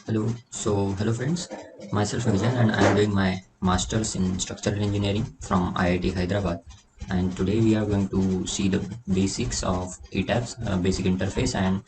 Hello friends, myself Vijan and I am doing my Masters in Structural Engineering from IIT Hyderabad, and today we are going to see the basics of ETABS, basic interface, and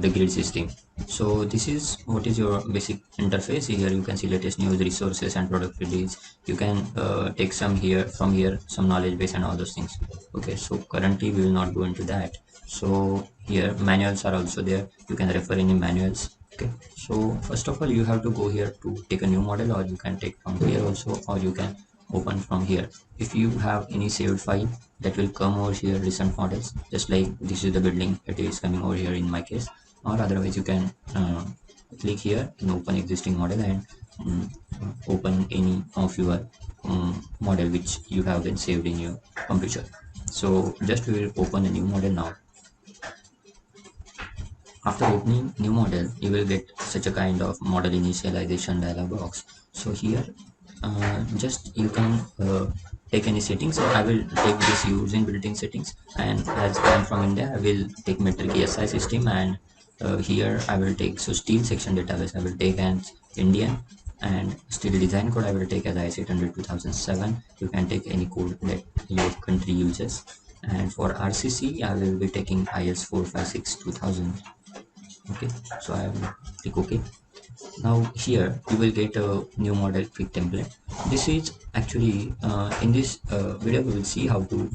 the grid system. So this is what is your basic interface. Here you can see latest news, resources and product release. You can take some from here, some knowledge base and all those things. Okay, so currently we will not go into that. So here manuals are also there. You can refer any manuals. Okay, so first of all you have to go here to take a new model, or you can take from here also, or you can open from here. If you have any saved file, that will come over here, recent models, just like this is the building, it is coming over here in my case. Or otherwise you can click here and open existing model and open any of your model which you have been saved in your computer. So just we will open a new model now. After opening new model, you will get such a kind of model initialization dialog box. So here, just you can take any settings. So I will take this using built-in settings, and as I am from India, I will take metric ESI system, and here I will take steel section database. I will take an Indian, and steel design code I will take as IS 800 2007. You can take any code that your country uses. And for RCC, I will be taking IS 456 2000. Okay, so I will click OK. Now here you will get a new model quick template. This is actually in this video we will see how to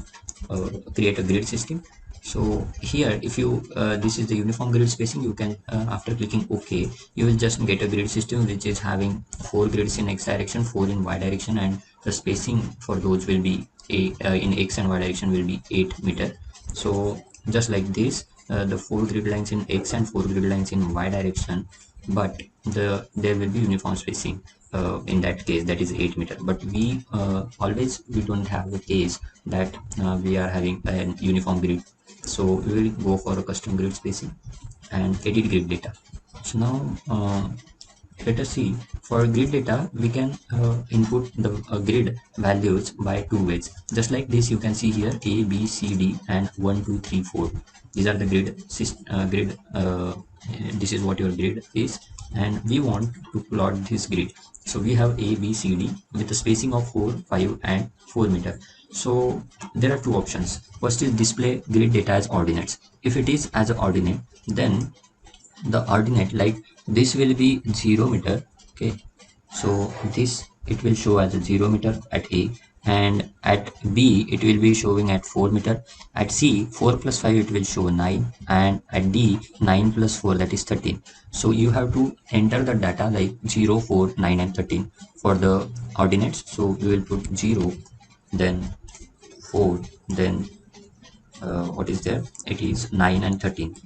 create a grid system. So here, if you this is the uniform grid spacing, you can after clicking OK, you will just get a grid system which is having 4 grids in X direction, 4 in Y direction, and the spacing for those will be in X and Y direction will be 8 meter. So just like this, the 4 grid lines in X and 4 grid lines in Y direction, but there will be uniform spacing in that case, that is 8 meter. But we don't have the case that we are having a uniform grid, so we will go for a custom grid spacing and edit grid data. So now let us see, for grid data we can input the grid values by 2 ways. Just like this, you can see here A, B, C, D and 1, 2, 3, 4. These are the grid. This is what your grid is, and we want to plot this grid. So we have A, B, C, D with a spacing of 4, 5 and 4 meter. So there are two options. First is display grid data as ordinates. If it is as an ordinate, then the ordinate like this will be 0 meter. Okay, so this it will show as a 0 meter at A, and at B it will be showing at 4 meter. At C 4 plus 5 it will show 9, and at D 9 plus 4, that is 13. So you have to enter the data like 0, 4, 9 and 13 for the ordinates. So we will put 0, then 4, then what is there, it is 9 and 13.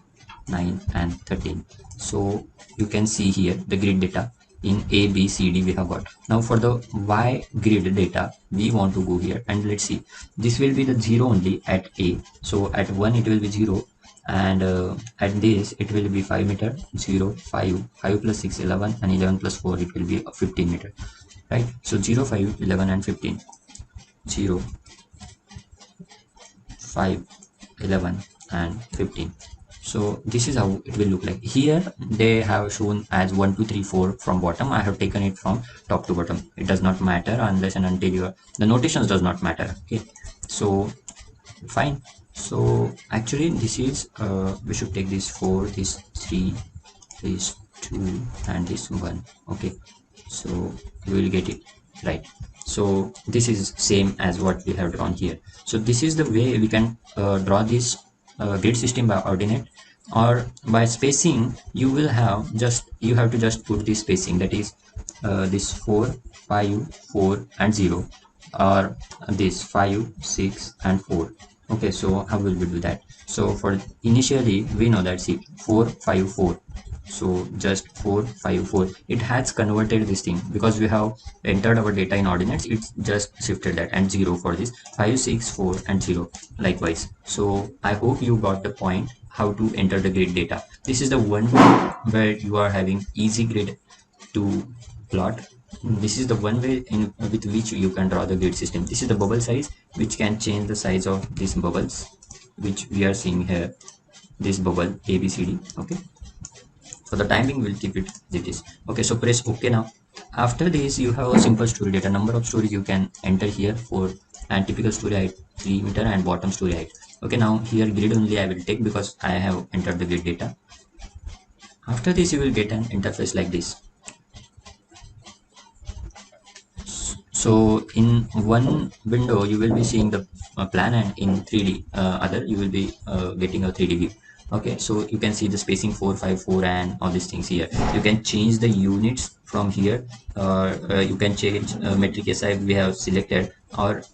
9 and 13. So you can see here the grid data in A, B, C, D we have got. Now for the Y grid data, we want to go here and let's see. This will be the 0 only at A. So at 1 it will be 0, and at this it will be 5 meter, 0, 5, 5 plus 6, 11, and 11 plus 4 it will be 15 meter. Right? So 0, 5, 11 and 15. 0, 5, 11 and 15. So this is how it will look like. Here they have shown as 1, 2, 3, 4 from bottom. I have taken it from top to bottom. It does not matter unless and until the notations does not matter. Okay, so fine. So actually this is we should take this 4, this 3, this 2 and this 1. Okay, so we will get it right. So this is same as what we have drawn here. So this is the way we can draw this grid system by ordinate. Or by spacing, you have to just put this spacing, that is this 4, 5, 4 and 0, or this 5, 6 and 4. Okay, so how will we do that? So for initially we know that, see, 4, 5, 4. So just 4, 5, 4. It has converted this thing because we have entered our data in ordinates. It's just shifted that, and 0 for this 5, 6, 4 and 0 likewise. So I hope you got the point how to enter the grid data. This is the one way where you are having easy grid to plot. This is the one way with which you can draw the grid system. This is the bubble size, which can change the size of these bubbles, which we are seeing here, this bubble ABCD. Okay, for the time being we'll keep it as it is. Okay, so press OK now. After this you have a simple story data, number of stories you can enter here for, and typical story height 3 meter and bottom story height. Okay, now here grid only I will take because I have entered the grid data. After this you will get an interface like this. So in one window you will be seeing the plan, and in 3D other you will be getting a 3D view. Okay, so you can see the spacing 454 and all these things here. You can change the units from here, you can change metric SI we have selected, or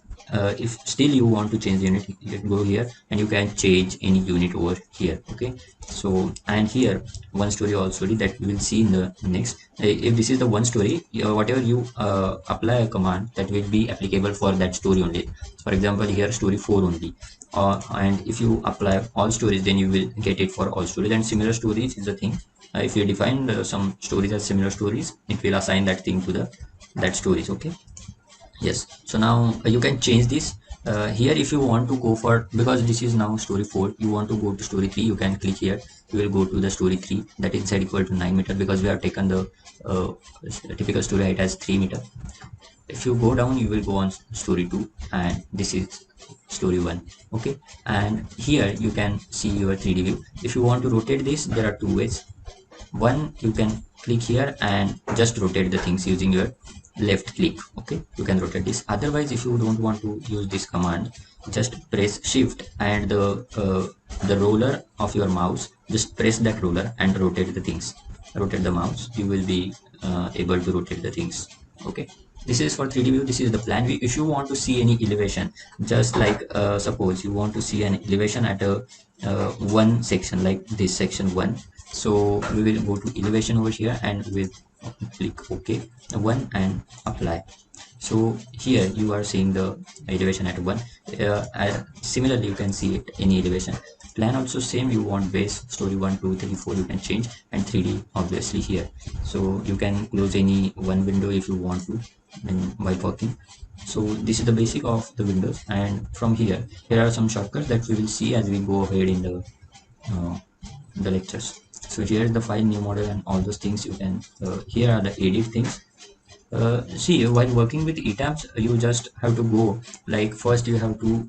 if still you want to change the unit, you can go here and you can change any unit over here. Okay, so and here one story also that we will see in the next. If this is the one story, whatever you apply a command, that will be applicable for that story only. For example, here story 4 only, and if you apply all stories, then you will get it for all stories. And similar stories is the thing, if you define some stories as similar stories, it will assign that thing to the that stories. Okay, yes, so now you can change this here. If you want to go for, because this is now story 4, you want to go to story 3, you can click here. You will go to the story 3, that is z equal to 9 meter, because we have taken the uh, typical story height as 3 meter. If you go down, you will go on story 2, and this is story 1. Okay, and here you can see your 3D view. If you want to rotate this, there are two ways. One, you can click here and just rotate the things using your left click. Okay, you can rotate this. Otherwise, if you don't want to use this command, just press shift and the roller of your mouse, just press that roller and rotate the things. Rotate the mouse, you will be able to rotate the things. Okay, this is for 3D view. This is the plan view. If you want to see any elevation, just like suppose you want to see an elevation at a one section, like this section 1, so we will go to elevation over here and we'll click OK 1 and apply. So here you are seeing the elevation at 1. Similarly, you can see it any elevation. Plan also same, you want base story 1 2 3 4, you can change, and 3D obviously here. So you can close any one window if you want to while working. So this is the basic of the windows, and from here are some shortcuts that we will see as we go ahead in the lectures. So here is the file, new model, and all those things you can here are the edit things. See, while working with ETABS, you just have to go, like first you have to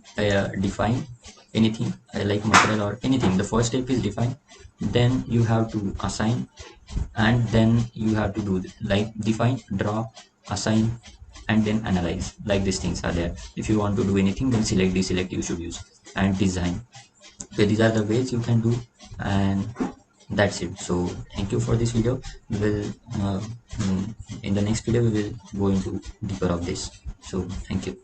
define anything like material or anything. The first step is define, then you have to assign, and then you have to do like define, draw, assign, and then analyze. Like these things are there. If you want to do anything, then select, deselect you should use, and design. Okay, these are the ways you can do, and that's it. So thank you for this video. We will in the next video we will go into deeper of this. So thank you.